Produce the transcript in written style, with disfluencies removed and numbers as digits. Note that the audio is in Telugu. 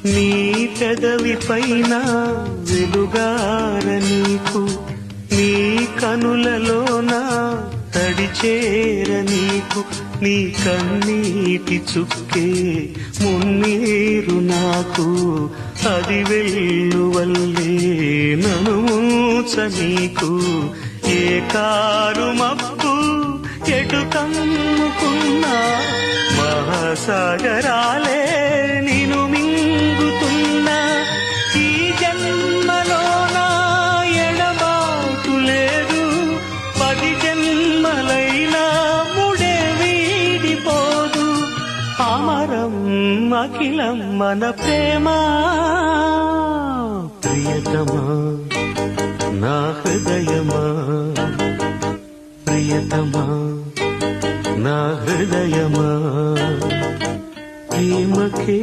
నీ పెదవి పైన వెలుగార నీకు, నీ కనులలోన తడిచేర నీకు, నీ కన్నీటి చుక్కే మున్నీరు నాకు, అది వెల్లువల్లే నను మూచ నీకు. ఏ కారు మబ్బు ఎటు కమ్ముకున్నా మహాసాగరాలే నిను మింగుతున్నా. ఈ జన్మలోన ఎడబాటు లేదు, 10 జన్మలైనా ముడే వీడిపోదు. అమరం అఖిలం మన ప్రేమ. ప్రియతమా నా హృదయమా, ప్రియతమా నా హృదయమా, ప్రేమకే